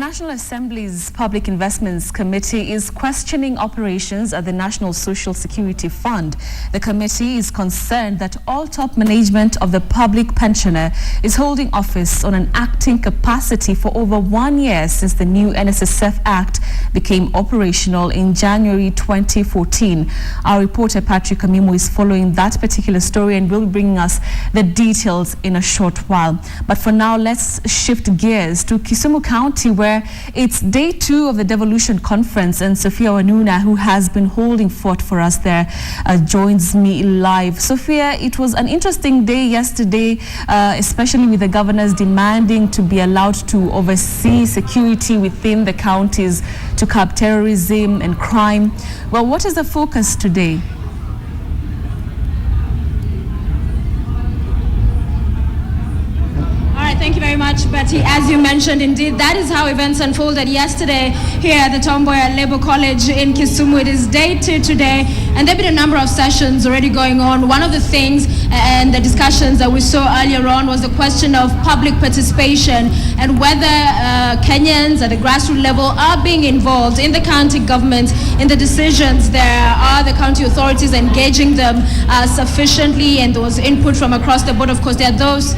National Assembly's Public Investments Committee is questioning operations at the National Social Security Fund. The committee is concerned that all top management of the public pensioner is holding office on an acting capacity for over 1 year since the new NSSF Act became operational in January 2014. Our reporter Patrick Amimo is following that particular story and will be bringing us the details in a short while. But for now, let's shift gears to Kisumu County, where it's day 2 of the Devolution conference, and Sophia Wanuna, who has been holding fort for us there, joins me live. Sophia, it was an interesting day yesterday, especially with the governors demanding to be allowed to oversee security within the counties to curb terrorism and crime. Well, what is the focus today? Thank you very much, Betty. As you mentioned, indeed, that is how events unfolded yesterday here at the Tomboya Labour College in Kisumu. It is day 2 today, and there have been a number of sessions already going on. One of the things and the discussions that we saw earlier on was the question of public participation and whether Kenyans at the grassroots level are being involved in the county government, in the decisions there. Are the county authorities engaging them sufficiently? And there was input from across the board. Of course, there are those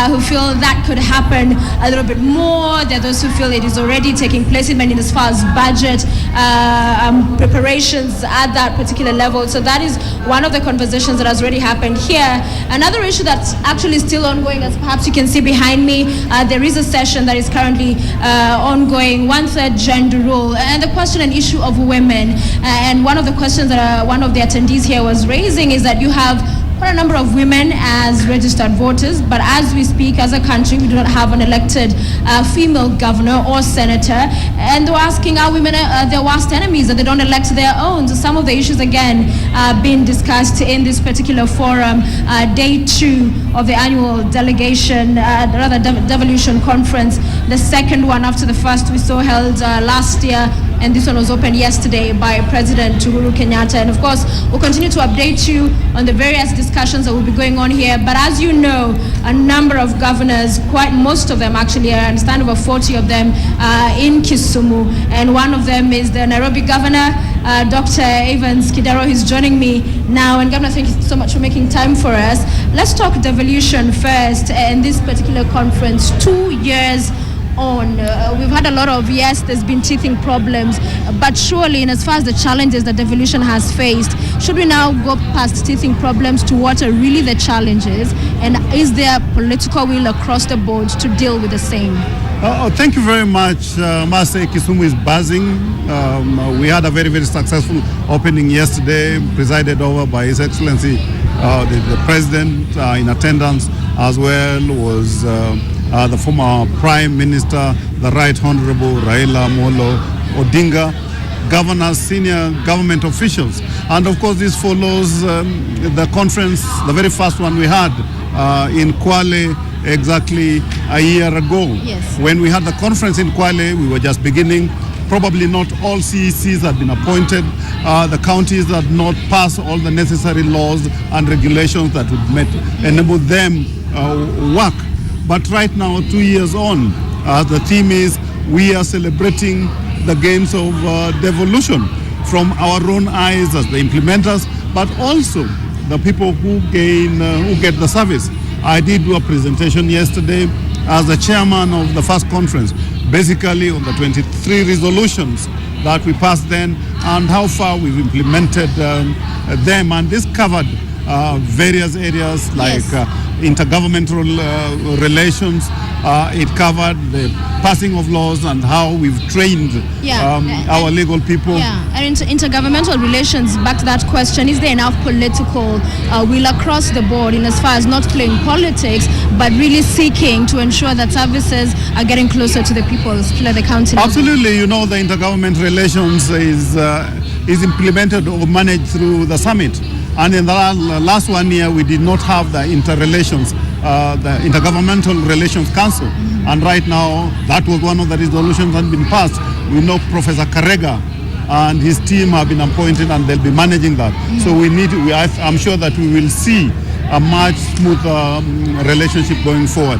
who feel that could happen a little bit more. There are those who feel it is already taking place, even in as far as budget preparations at that particular level. So that is one of the conversations that has already happened here. Another issue that's actually still ongoing, as perhaps you can see behind me, there is a session that is currently ongoing, 1/3 gender rule, and the question and issue of women. And one of the questions that one of the attendees here was raising is that you have quite a number of women as registered voters, but as we speak, as a country, we do not have an elected female governor or senator, and they're asking, are women their worst enemies, that they don't elect their own? So some of the issues, again, being discussed in this particular forum, day 2 of the annual delegation, Devolution conference, the second one after the first we saw held last year, and this one was opened yesterday by President Uhuru Kenyatta. And of course, we'll continue to update you on the various discussions that will be going on here. But as you know, a number of governors, quite most of them actually, I understand over 40 of them in Kisumu, and one of them is the Nairobi governor, Dr. Evans Kidero. He's joining me now. And Governor, thank you so much for making time for us. Let's talk devolution first, and this particular conference, 2 years on. We've had a lot of, yes, there's been teething problems, but surely, in as far as the challenges that devolution has faced, should we now go past teething problems to what are really the challenges, and is there political will across the board to deal with the same? Thank you very much. Must say Kisumu is buzzing. We had a very, very successful opening yesterday, presided over by His Excellency the President. In attendance as well was the former Prime Minister, the Right Honorable Raila Amolo Odinga, governors, senior government officials. And of course, this follows the conference, the very first one we had in Kwale exactly a year ago. Yes. When we had the conference in Kwale, we were just beginning. Probably not all CECs had been appointed. The counties had not passed all the necessary laws and regulations that would enable them work. But right now, 2 years on, the theme is we are celebrating the gains of devolution from our own eyes as the implementers, but also the people who get the service. I did do a presentation yesterday as the chairman of the first conference, basically on the 23 resolutions that we passed then and how far we've implemented them. And this covered various areas like intergovernmental relations. It covered the passing of laws and how we've trained our legal people. Yeah, and intergovernmental relations, back to that question, is there enough political will across the board in as far as not playing politics, but really seeking to ensure that services are getting closer to the people, especially the county? Absolutely. You know, the intergovernmental relations is implemented or managed through the summit. And in the last 1 year, we did not have the the Intergovernmental Relations Council. And right now, that was one of the resolutions that had been passed. We know Professor Karega and his team have been appointed and they'll be managing that. So I'm sure that we will see a much smoother relationship going forward.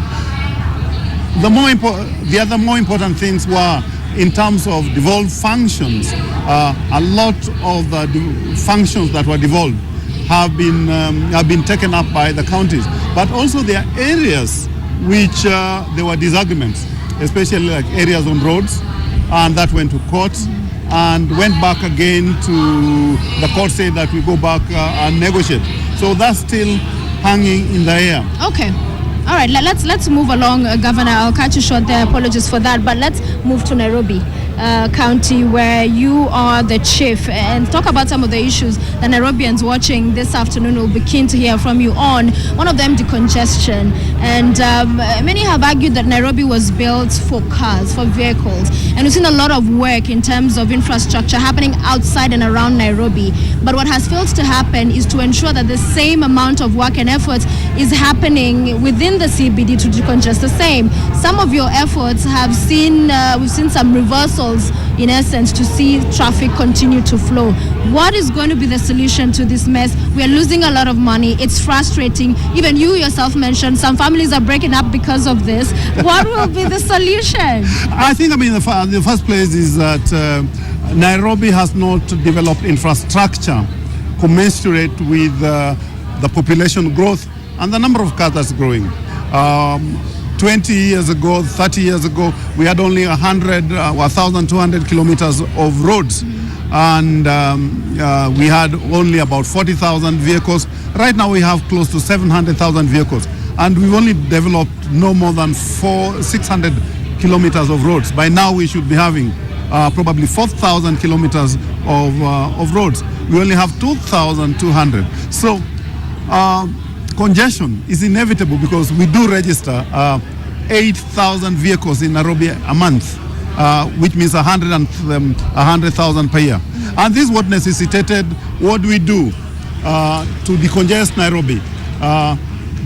The other more important things were in terms of devolved functions, a lot of the functions that were devolved have been taken up by the counties. But also there are areas which there were disagreements, especially like areas on roads, and that went to court and went back again to the court, said that we go back and negotiate. So that's still hanging in the air. Okay. All right, let's move along, Governor. I'll cut you short there. Apologies for that. But let's move to Nairobi County, where you are the chief, and talk about some of the issues that Nairobians watching this afternoon will be keen to hear from you on. One of them, decongestion. And many have argued that Nairobi was built for cars, for vehicles. And we've seen a lot of work in terms of infrastructure happening outside and around Nairobi. But what has failed to happen is to ensure that the same amount of work and effort is happening within the CBD to decongest the same. Some of your efforts have seen, we've seen some reversals in essence to see traffic continue to flow. What is going to be the solution to this mess? We are losing a lot of money. It's frustrating. Even you yourself mentioned some families are breaking up because of this. What will be the solution? I think, the first place is that Nairobi has not developed infrastructure commensurate with the population growth and the number of cars that's growing. 20 years ago, 30 years ago, we had only 1,200 kilometers of roads, and we had only about 40,000 vehicles. Right now we have close to 700,000 vehicles, and we've only developed no more than 600 kilometers of roads. By now we should be having probably 4,000 kilometers of roads. We only have 2,200. So congestion is inevitable because we do register 8,000 vehicles in Nairobi a month, which means 100,000 per year. And this is what necessitated what we do to decongest Nairobi.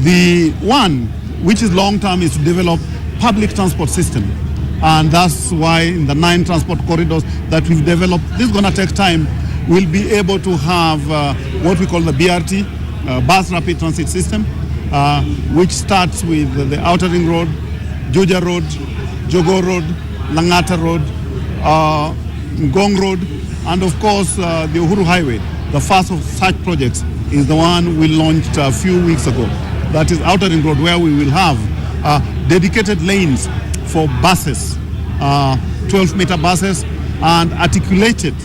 The one, which is long-term, is to develop public transport system. And that's why in the 9 transport corridors that we've developed, this is going to take time, we'll be able to have what we call the BRT, bus rapid transit system, which starts with the Outer Ring Road, Juja Road, Jogo Road, Langata Road, Ngong Road, and of course the Uhuru Highway. The first of such projects is the one we launched a few weeks ago. That is Outer Ring Road, where we will have dedicated lanes for buses, 12-meter buses, and articulated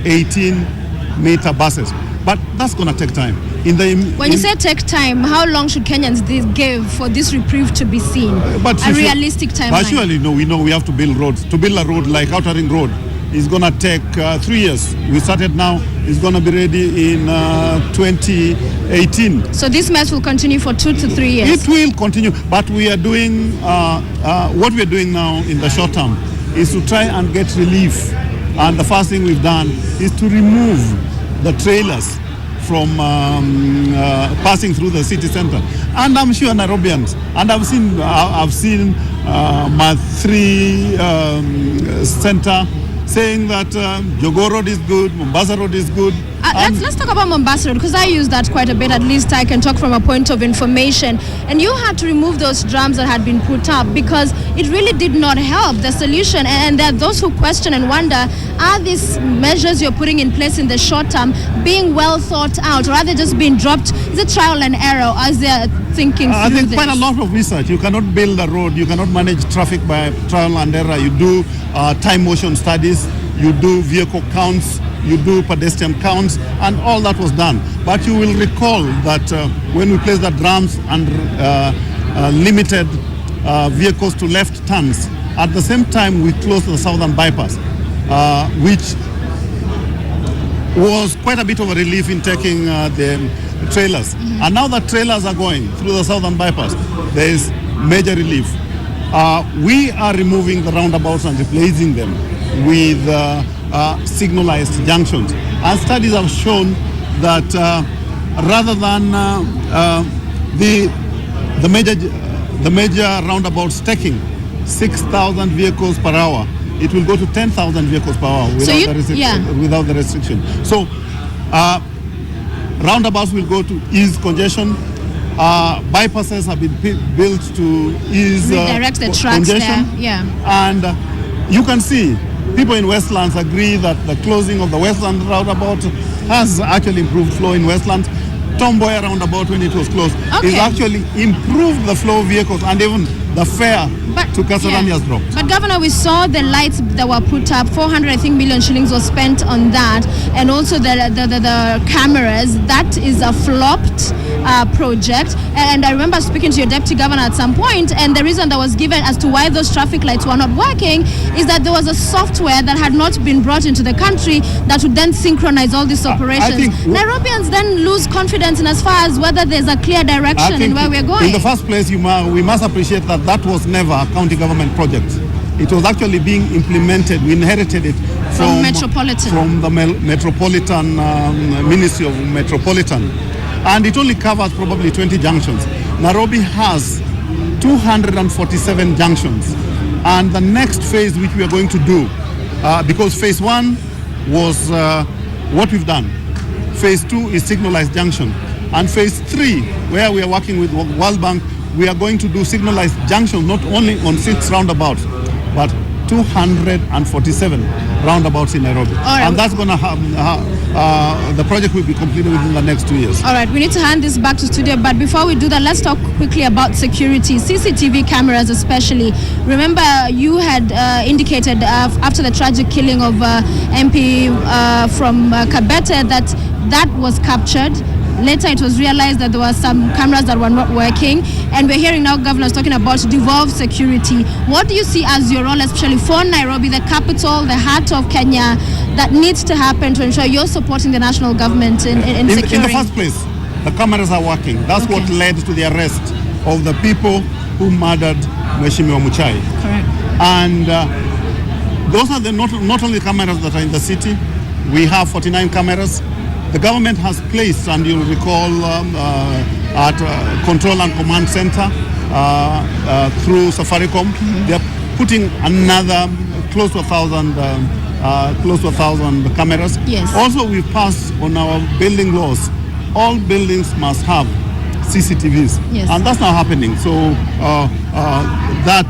18-meter buses. But that's going to take time. When you say take time, how long should Kenyans give for this reprieve to be seen? A realistic timeline? But surely, we know we have to build roads. To build a road like Outer Ring Road is going to take 3 years. We started now. It's going to be ready in 2018. So this mess will continue for 2 to 3 years? It will continue. But we are doing, what we are doing now in the short term is to try and get relief. And the first thing we've done is to remove the trailers from passing through the city center. And I'm sure Nairobians, and I've seen my 3 center saying that Jogo Road is good, Mombasa Road is good. Let's talk about Mombasa Road, because I use that quite a bit. At least I can talk from a point of information. And you had to remove those drums that had been put up because it really did not help the solution. And there are those who question and wonder, are these measures you're putting in place in the short term being well thought out, or are they just being dropped? Is it trial and error, or is there thinking through I think this? Quite a lot of research. You cannot build a road, you cannot manage traffic by trial and error. You do time motion studies, you do vehicle counts, you do pedestrian counts, and all that was done. But you will recall that when we placed the drums and limited vehicles to left turns, at the same time we closed the southern bypass, which was quite a bit of a relief in taking the trailers. And now that trailers are going through the southern bypass, there is major relief. We are removing the roundabouts and replacing them with signalized junctions. And studies have shown that rather than the major roundabouts taking 6,000 vehicles per hour, it will go to 10,000 vehicles per hour without the restriction. So roundabouts will go to ease congestion. Bypasses have been built to ease redirect the trucks congestion. there. Yeah. And you can see people in Westlands agree that the closing of the Westland roundabout has actually improved flow in Westlands. Tomboya roundabout, when it was closed, is actually improved the flow of vehicles, and even the fare to Kasarani has dropped. But Governor, we saw the lights that were put up. 400 million shillings was spent on that, and also the cameras. That is a flopped project. And I remember speaking to your deputy governor at some point, and the reason that was given as to why those traffic lights were not working is that there was a software that had not been brought into the country that would then synchronize all these operations. Nairobians then lose confidence in as far as whether there's a clear direction in where we're going. In the first place, we must appreciate that was never a county government project. It was actually being implemented. We inherited it from the Metropolitan Ministry of Metropolitan. And it only covers probably 20 junctions. Nairobi has 247 junctions. And the next phase which we are going to do, because phase 1 was what we've done. Phase 2 is signalized junction. And phase 3, where we are working with World Bank, we are going to do signalized junction not only on 6 roundabouts, but 247 roundabouts in Nairobi. And that's going to have, the project will be completed within the next 2 years. All right, we need to hand this back to studio, but before we do that, let's talk quickly about security, CCTV cameras especially. Remember, you had indicated after the tragic killing of MP from Kabete that was captured. Later it was realized that there were some cameras that were not working, and we're hearing now governors talking about devolved security. What do you see as your role, especially for Nairobi, the capital, the heart of Kenya, that needs to happen to ensure you're supporting the national government in securing? In the first place, the cameras are working. That's what led to the arrest of the people who murdered Mheshimiwa Muchai. Correct. And those are not only cameras that are in the city. We have 49 cameras. The government has placed, and you'll recall at Control and Command Center through Safaricom, they're putting another close to 1,000 cameras. Yes. Also, we passed on our building laws. All buildings must have CCTVs, and that's not happening. So that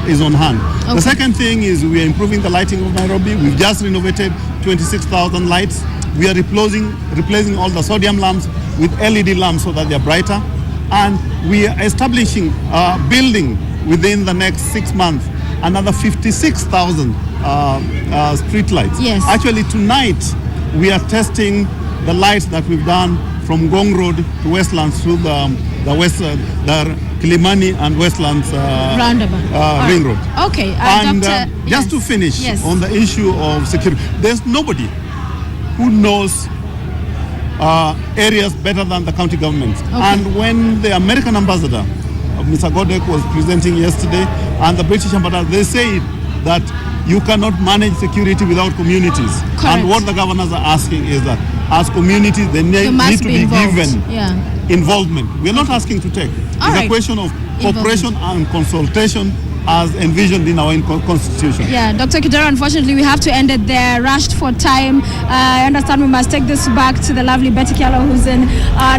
is on hand. The second thing is we are improving the lighting of Nairobi. We've just renovated 26,000 lights. We are replacing all the sodium lamps with LED lamps so that they are brighter. And we are establishing, building within the next 6 months, another 56,000 street lights. Yes. Actually, tonight, we are testing the lights that we've done from Gong Road to Westlands through the Kilimani and Westlands roundabout ring road. Okay. And just to finish on the issue of security, there's nobody who knows areas better than the county government. And when the American ambassador, Mr. Godek, was presenting yesterday, and the British ambassador, they say that you cannot manage security without communities. Correct. And what the governors are asking is that as communities, they need to be given involvement. We're not asking to take. It's a question of cooperation and consultation as envisioned in our constitution. Yeah, Dr. Kidero, unfortunately, we have to end it there, rushed for time. I understand we must take this back to the lovely Betty Kialo, who's in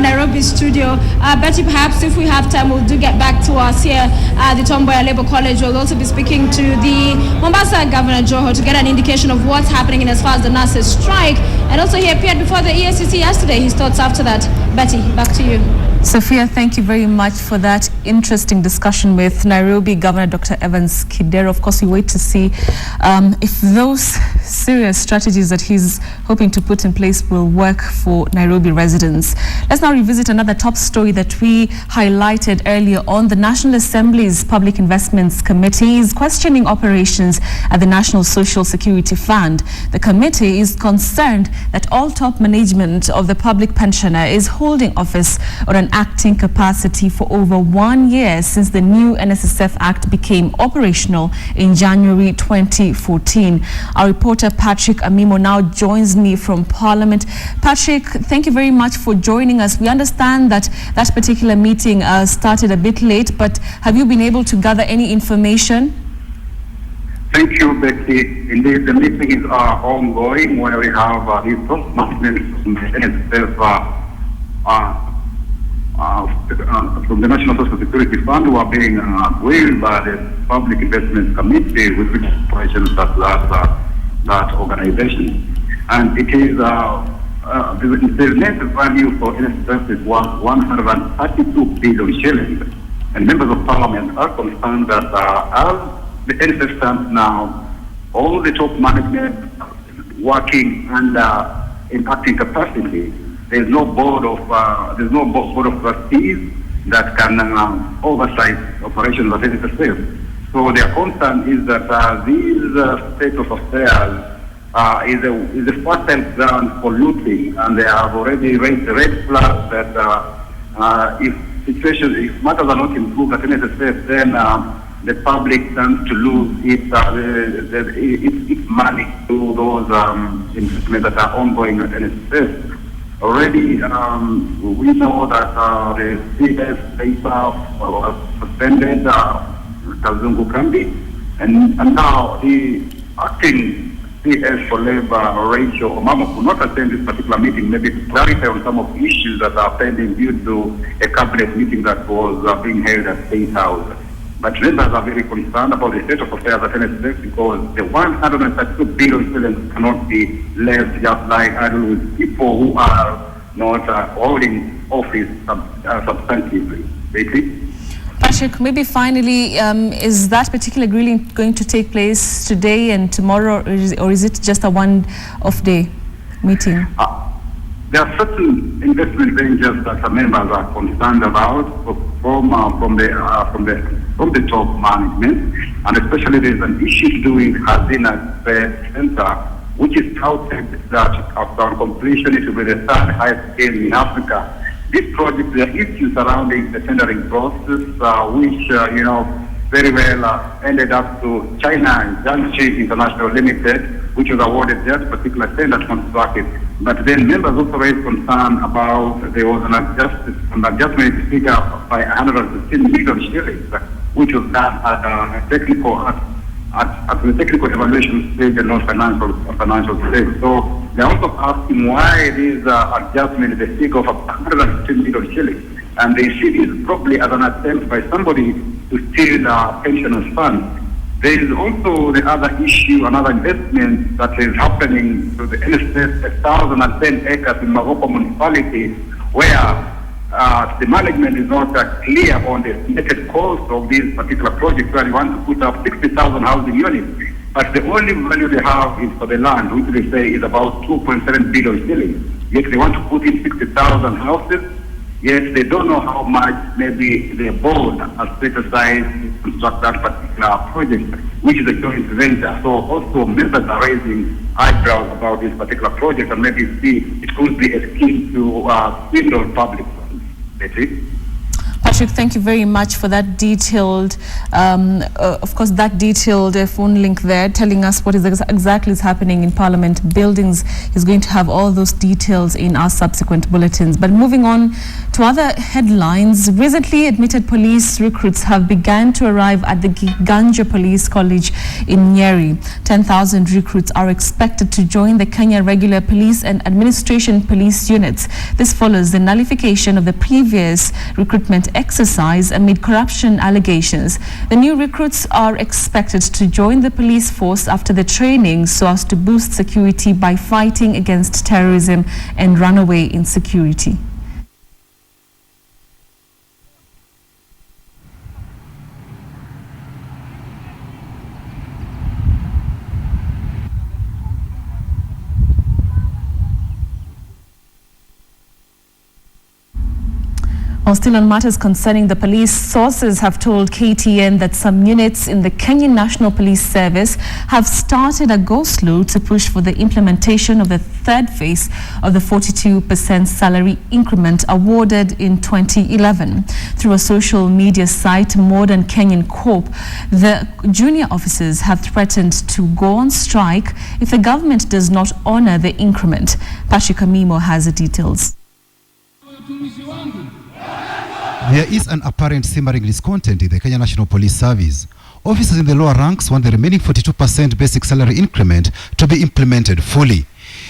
Nairobi studio. Betty, perhaps if we have time, we'll do get back to us here at the Tomboya Labour College. We'll also be speaking to the Mombasa Governor Joho to get an indication of what's happening in as far as the nurses strike. And also he appeared before the EACC yesterday. His thoughts after that. Betty, back to you. Sophia, thank you very much for that interesting discussion with Nairobi Governor Dr. Evans Kidero. Of course, we wait to see if those serious strategies that he's hoping to put in place will work for Nairobi residents. Let's now revisit another top story that we highlighted earlier on. The National Assembly's Public Investments Committee is questioning operations at the National Social Security Fund. The committee is concerned that all top management of the public pensioner is holding office on an acting capacity for over 1 year since the new NSSF Act became operational in January 2014. Our reporter Patrick Amimo now joins me from Parliament. Patrick, thank you very much for joining us. We understand that that particular meeting started a bit late, but have you been able to gather any information? Thank you, Becky. Indeed, the meetings are ongoing where we have the top management of the NSSF from the National Social Security Fund who are being waived by the Public Investment Committee with which operations that organization. And it is the net value for NSSF is 132 billion shillings. And members of parliament are concerned that as the NSSF stands now, all the top management working under in acting capacity. There's no board of trustees that can oversight operations of NSSF. So their concern is that these state of affairs is a fertile ground for looting, and they have already raised the red flag that if matters are not improved at NSSF, then the public stands to lose its money to those investments that are ongoing at NSSF. Already, we know that the CS paper was suspended, Kazungu Kambi, and now the acting CS for Labor, Rachel Omamo, could not attend this particular meeting, maybe to clarify on some of the issues that are pending due to a cabinet meeting that was being held at State House. But members are very concerned about the state of affairs at NSSF because the 132 billion shillings cannot be left just like idle with people who are not holding office substantively. Patrick, maybe finally, is that particular grilling going to take place today and tomorrow, or is it just a one-off day meeting? There are certain investment ranges that the members are concerned about from the top management, and especially there is an issue to do with Hazina Center, which is touted that after completion it will be the third highest scale in Africa. This project, there are issues surrounding the tendering process, which very well ended up to China Jiangxi International Limited, which was awarded that particular tender contract. But then members also raised concern about there was an adjustment figure by 115 million shillings, which was done at the technical evaluation stage and not financial stage. So they're also asking why this adjustment is a figure of 115 million shillings. And they see this probably as an attempt by somebody to steal pensioners' funds. There is also the other issue, another investment that is happening to the NSSF, 1,010 acres in Morocco municipality, where the management is not clear on the estimated cost of this particular project, where they want to put up 60,000 housing units. But the only value they have is for the land, which they say is about 2.7 billion shillings. Yet they want to put in 60,000 houses. Yet they don't know how much maybe the board has set aside to construct that particular project, which is a joint venture. So also members are raising eyebrows about this particular project, and maybe see it could be a scheme to swindle public funds. That's it. Patrick, thank you very much for that detailed, of course, that detailed phone link there, telling us what is exactly is happening in Parliament buildings. He's going to have all those details in our subsequent bulletins. But moving on to other headlines, recently admitted police recruits have begun to arrive at the Ganja Police College in Nyeri. 10,000 recruits are expected to join the Kenya Regular Police and Administration Police units. This follows the nullification of the previous recruitment exercise amid corruption allegations. The new recruits are expected to join the police force after the training so as to boost security by fighting against terrorism and runaway insecurity. Well, still on matters concerning the police, sources have told KTN that some units in the Kenyan National Police Service have started a go-slow to push for the implementation of the third phase of the 42% salary increment awarded in 2011. Through a social media site, Modern Kenyan Corp, the junior officers have threatened to go on strike if the government does not honor the increment. Patrick Amimo has the details. There is an apparent simmering discontent in the Kenya National Police Service. Officers in the lower ranks want the remaining 42% basic salary increment to be implemented fully.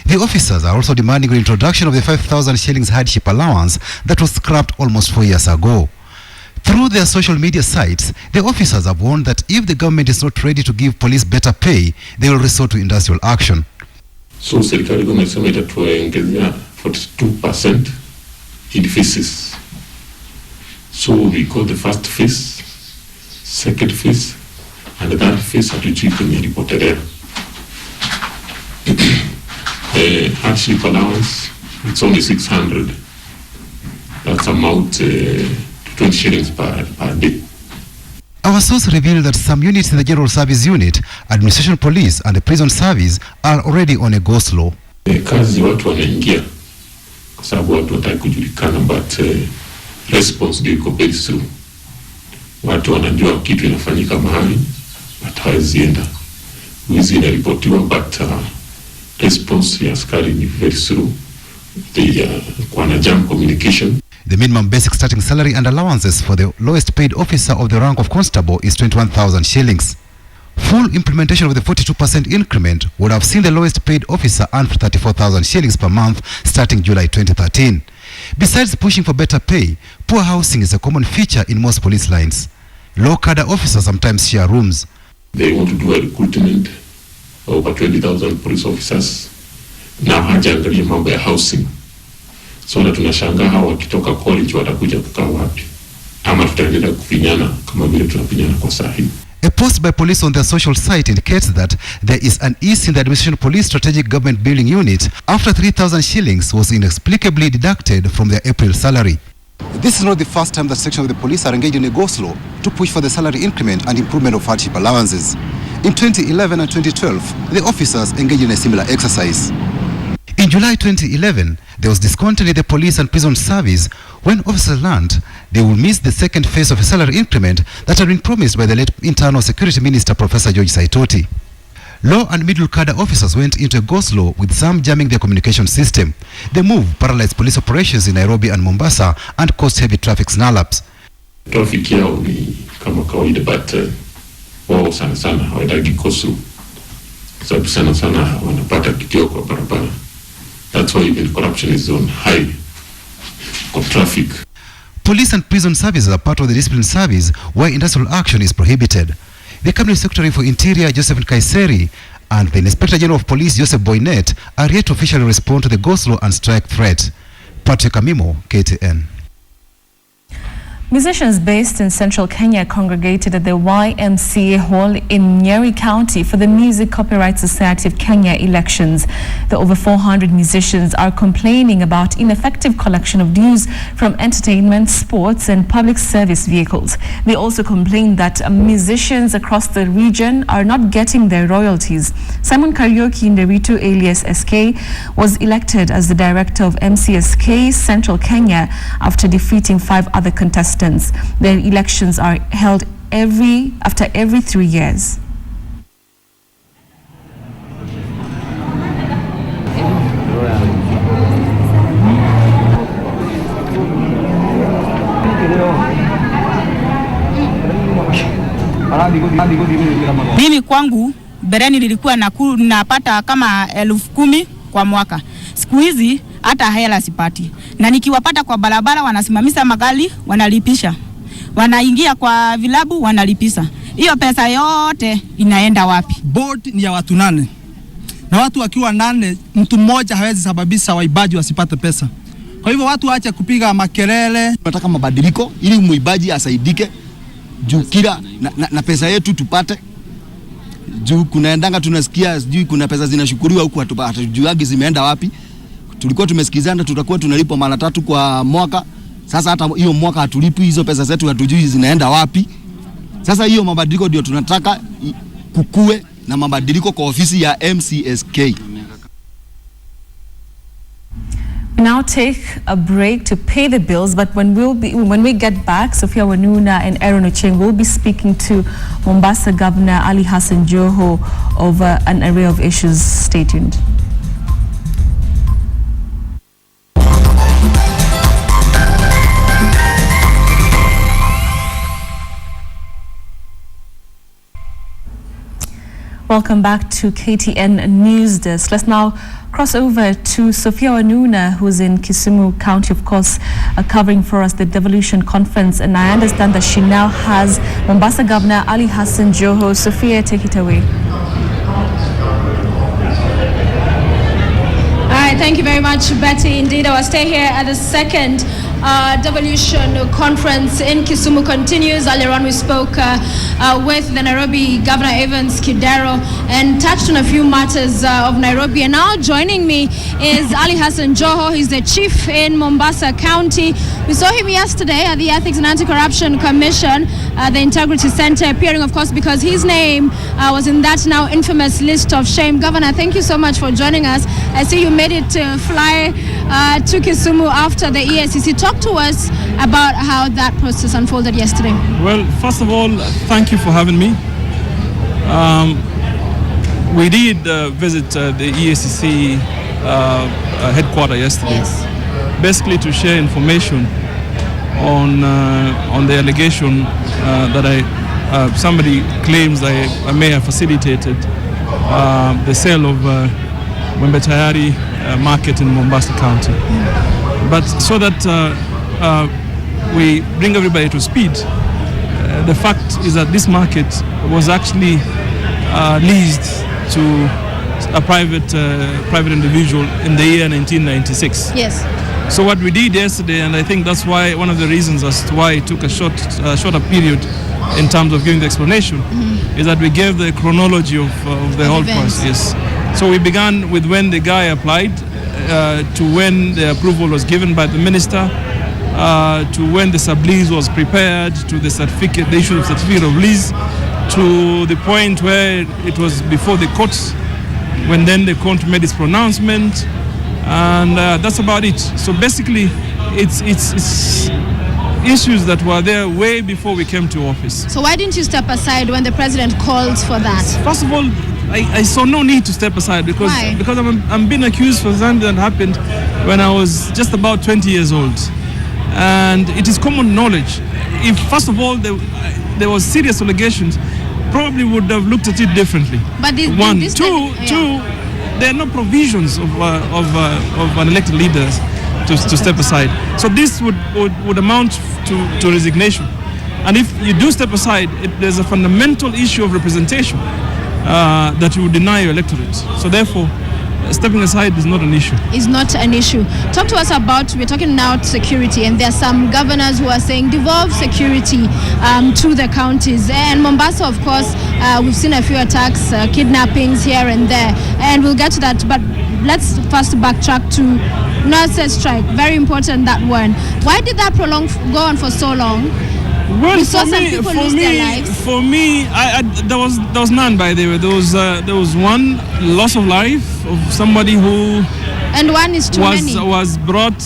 The officers are also demanding the introduction of the 5,000 shillings hardship allowance that was scrapped almost 4 years ago. Through their social media sites, the officers have warned that if the government is not ready to give police better pay, they will resort to industrial action. So serikali imesema itatuongezea 42% in fees. So we got the first phase, second phase, and the third phase hatujui kwenye reported. Hardship allowance, it's only 600. That's amount 20 shillings per day. Our source revealed that some units in the General Service Unit, Administration Police and the Prison Service are already on a go-slow. Kazi watu wanaingia kwa sababu watu wataki kujulikana, but response ndio iko very slow. Watu wanajua kitu inafanyika mahali, but hawezi enda. Wizi inaripotiwa, but response ya askari ni very slow. They wana jam communication. The minimum basic starting salary and allowances for the lowest paid officer of the rank of constable is 21,000 shillings. Full implementation of the 42% increment would have seen the lowest paid officer earn 34,000 shillings per month starting July 2013. Besides pushing for better pay, poor housing is a common feature in most police lines. Low cadre officers sometimes share rooms. They want to do a recruitment of over 20,000 police officers. Now hajaangalia mambo ya housing. So na tunashangaa hawa wakitoka college watakuja kukaa wapi? Ama tutaendelea kufinyana kama vile tunafinyana kwa sasa hivi. A post by police on their social site indicates that there is an ease in the Administration Police Strategic Government Building Unit after 3,000 shillings was inexplicably deducted from their April salary. This is not the first time that section of the police are engaged in a go-slow to push for the salary increment and improvement of hardship allowances. In 2011 and 2012, the officers engaged in a similar exercise. In July 2011, there was discontent in the police and prison service when officers learned they will miss the second phase of a salary increment that had been promised by the late Internal Security Minister Professor George Saitoti. Low and middle cadre officers went into a go-slow with some jamming their communication system. The move paralyzed police operations in Nairobi and Mombasa and caused heavy traffic snarl-ups. Traffic yao ni kama kawaida, but wao sana sana hawataki go-slow. Sababu sana sana wanapata kitio kwa barabara. That's why even corruption is on high of traffic. Police and prison services are part of the discipline service where industrial action is prohibited. The Cabinet Secretary for Interior, Joseph Kaiseri, and the Inspector General of Police, Joseph Boynet, are yet to officially respond to the go-slow and strike threat. Patrick Amimo, KTN. Musicians based in central Kenya congregated at the YMCA Hall in Nyeri County for the Music Copyright Society of Kenya elections. The over 400 musicians are complaining about ineffective collection of dues from entertainment, sports and public service vehicles. They also complain that musicians across the region are not getting their royalties. Simon Karaoke Nderitu alias SK was elected as the director of MCSK Central Kenya after defeating 5 other contestants. The elections are held after every 3 years. Mimi kwangu bereni nilikuwa napata kama 10,000 kwa mwaka. Siku hizi hata hela sipati. Na nikiwapata kwa barabara wanasimamisha magari, wanalipisha. Wanaingia kwa vilabu, wanalipisha. Hiyo pesa yote inaenda wapi? Board ni ya watu 8. Na watu wakiwa 8, mtu mmoja hawezi sababisha waibaji wasipate pesa. Kwa hivyo watu waache kupiga makelele. Tunataka mabadiliko ili muibaji asaidike juu kila na pesa yetu tupate. Juu kunaendanga tunasikia sijui kuna pesa zinashukuriwa huku hatujuagi zimeenda wapi. Tulikuwa tumesikizana tutakuwa tunalipa mara 3 kwa mwaka. Sasa hata hiyo mwaka hatulipi, hizo pesa zetu hatujui zinaenda wapi. Sasa hiyo mabadiliko ndio tunataka kukue na mabadiliko kwa ofisi ya MCSK. Now take a break to pay the bills, but when we get back, Sophia Wanuna and Aaron Ocheng will be speaking to Mombasa Governor Ali Hassan Joho over an array of issues. Stay tuned. Welcome back to KTN News Desk. Let's now cross over to Sophia Wanuna, who's in Kisumu County, of course, covering for us the Devolution conference. And I understand that she now has Mombasa Governor Ali Hassan Joho. Sophia, take it away. All right, thank you very much, Betty. Indeed, our stay here at the second Devolution conference in Kisumu continues. Earlier on, we spoke with the Nairobi Governor Evans Kidero and touched on a few matters of Nairobi. And now joining me is Ali Hassan Joho. He's the chief in Mombasa County. We saw him yesterday at the Ethics and Anti-Corruption Commission, the Integrity Center, appearing, of course, because his name was in that now infamous list of shame. Governor, thank you so much for joining us. I see you made it fly to Kisumu after the EACC. Talk to us about how that process unfolded yesterday. Well, first of all, thank you for having me. We did visit the EACC headquarters yesterday, Yes. basically to share information on the allegation that somebody claims I may have facilitated the sale of Mwembe Tayari market in Mombasa County. But so that we bring everybody to speed, the fact is that this market was actually leased to a private individual in the year 1996. Yes. So what we did yesterday, and I think that's why one of the reasons as to why it took a shorter period in terms of giving the explanation, is that we gave the chronology of the whole process. Yes. So we began with when the guy applied, to when the approval was given by the minister, to when the sublease was prepared, to the certificate, the issue of certificate of lease, to the point where it was before the courts, when then the court made its pronouncement, and that's about it. So basically, it's issues that were there way before we came to office. So why didn't you step aside when the president called for that? First of all, I saw no need to step aside because Why? I'm being accused for something that happened when I was just about 20 years old, and it is common knowledge. If first of all there was serious allegations, probably would have looked at it differently. But One, two, there are no provisions of an elected leader to step aside. So this would amount to resignation. And if you do step aside, there's a fundamental issue of representation that you would deny your electorate. So therefore, stepping aside is not an issue. Is not an issue. Talk to us about, we're talking now security, and there are some governors who are saying devolve security to the counties. And Mombasa, of course, we've seen a few attacks, kidnappings here and there, and we'll get to that. But let's first backtrack to nurses' strike. Very important, that one. Why did that go on for so long? Well, we saw some people lose their lives. For me, there was none, by the way. There was one loss of life of somebody who and one is too many. Was brought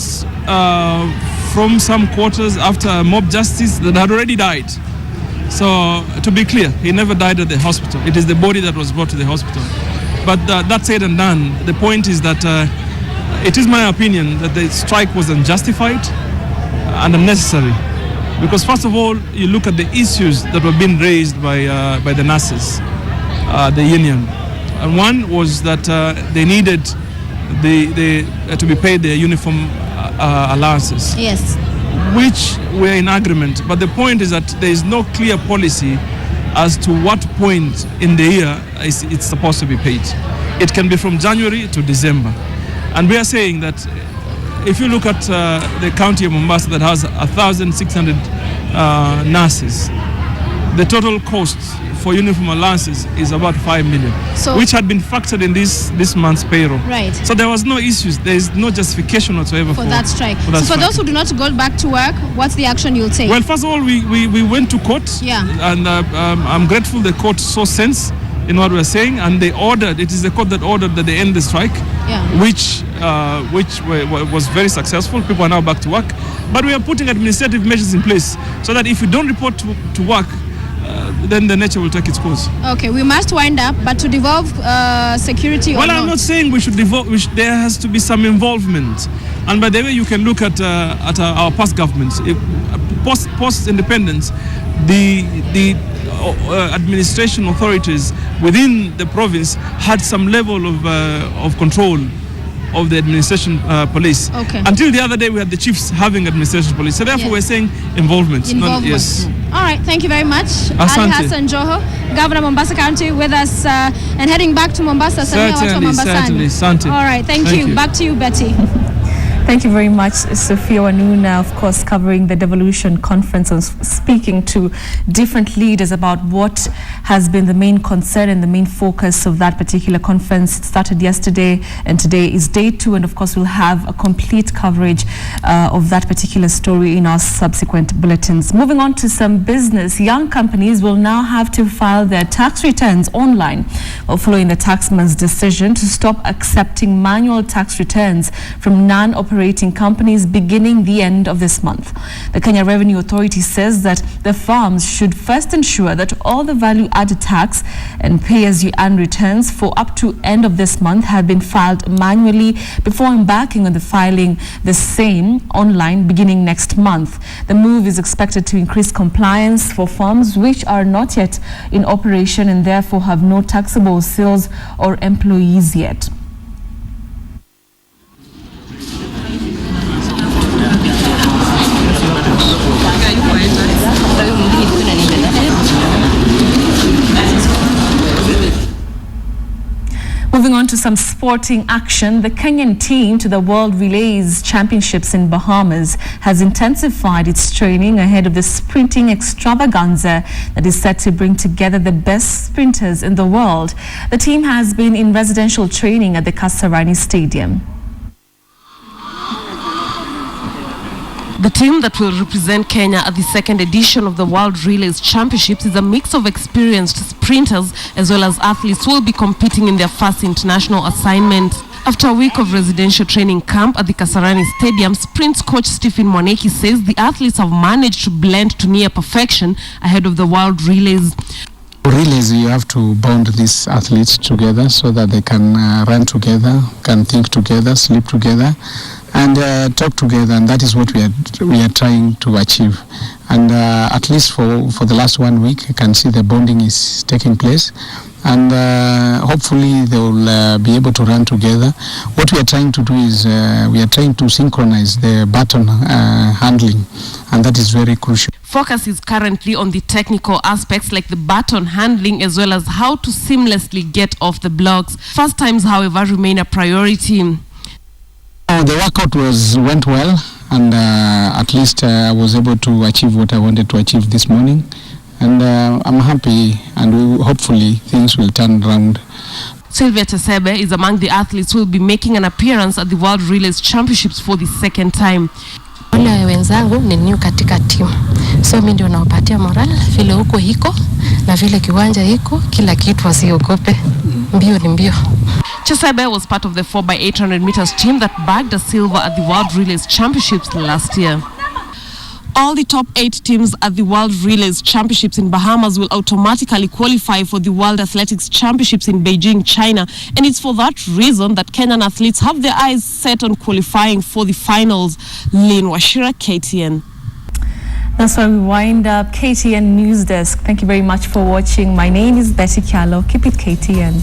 from some quarters after a mob justice that had already died. So to be clear, he never died at the hospital. It is the body that was brought to the hospital. But that said and done, the point is that it is my opinion that the strike was unjustified and unnecessary. Because first of all, you look at the issues that were being raised by the nurses, the union. And one was that they needed to be paid their uniform allowances. Yes. Which we're in agreement. But the point is that there is no clear policy as to what point in the year it's supposed to be paid. It can be from January to December. And we are saying that if you look at the county of Mombasa that has 1,600 nurses, the total cost for uniform allowances is about 5 million, which had been factored in this month's payroll. Right. So there was no issues. There is no justification whatsoever for that strike. For those who do not go back to work, what's the action you'll take? Well, first of all, we went to court. Yeah. And I'm grateful the court saw sense in what we're saying, and they ordered. It is the court that ordered that they end the strike. Yeah. Which was very successful. People are now back to work. But we are putting administrative measures in place so that if you don't report to work, then the nature will take its course. Okay, we must wind up, but to devolve security. Well, I'm not saying we should devolve. There has to be some involvement. And by the way, you can look at our past governments. Post independence, the administration authorities within the province had some level of control of the administration police. Okay. Until the other day, we had the chiefs having administration police. So therefore, we're saying involvement. Yes. All right. Thank you very much. Asante. Ali Hassan Joho, Governor Mombasa County, with us and heading back to Mombasa. Certainly. All right. Thank you. Back to you, Betty. Thank you very much, Sophia Wanuna, of course, covering the Devolution conference and speaking to different leaders about what has been the main concern and the main focus of that particular conference. It started yesterday and today is day 2, and of course we'll have a complete coverage of that particular story in our subsequent bulletins. Moving on to some business, young companies will now have to file their tax returns online following the taxman's decision to stop accepting manual tax returns from non-operating companies beginning the end of this month. The Kenya Revenue Authority says that the firms should first ensure that all the value-added tax and pay-as-you-earn returns for up to end of this month have been filed manually before embarking on the filing the same online beginning next month. The move is expected to increase compliance for firms which are not yet in operation and therefore have no taxable sales or employees yet. Moving on to some sporting action, the Kenyan team to the World Relays Championships in Bahamas has intensified its training ahead of the sprinting extravaganza that is set to bring together the best sprinters in the world. The team has been in residential training at the Kasarani Stadium. The team that will represent Kenya at the second edition of the World Relays Championships is a mix of experienced sprinters as well as athletes who will be competing in their first international assignment. After a week of residential training camp at the Kasarani Stadium, sprint coach Stephen Mwaneki says the athletes have managed to blend to near perfection ahead of the World Relays. Relays, you have to bond these athletes together so that they can run together, can think together, sleep together, and talk together, and that is what we are trying to achieve. And at least for the last 1 week, you can see the bonding is taking place, and hopefully they will be able to run together. What we are trying to do is we are trying to synchronize the baton handling, and that is very crucial. Focus is currently on the technical aspects like the baton handling as well as how to seamlessly get off the blocks. First times, however, remain a priority. The workout went well, and at least I was able to achieve what I wanted to achieve this morning, and I'm happy, and hopefully things will turn around. Sylvia Tesebe is among the athletes who will be making an appearance at the World Relays Championships for the second time. Wale wenzangu ni new katika team, so mimi ndio nawapatia moral vile huko iko na vile kiwanja iko, kila kitu wasiogope, mbio ni mbio. Chesebe was part of the 4x800 meters team that bagged a silver at the World Relays Championships last year. All the top 8 teams at the World Relays Championships in Bahamas will automatically qualify for the World Athletics Championships in Beijing, China. And it's for that reason that Kenyan athletes have their eyes set on qualifying for the finals. Lynn Washira, KTN. That's why we wind up KTN News Desk. Thank you very much for watching. My name is Betty Kialo. Keep it KTN.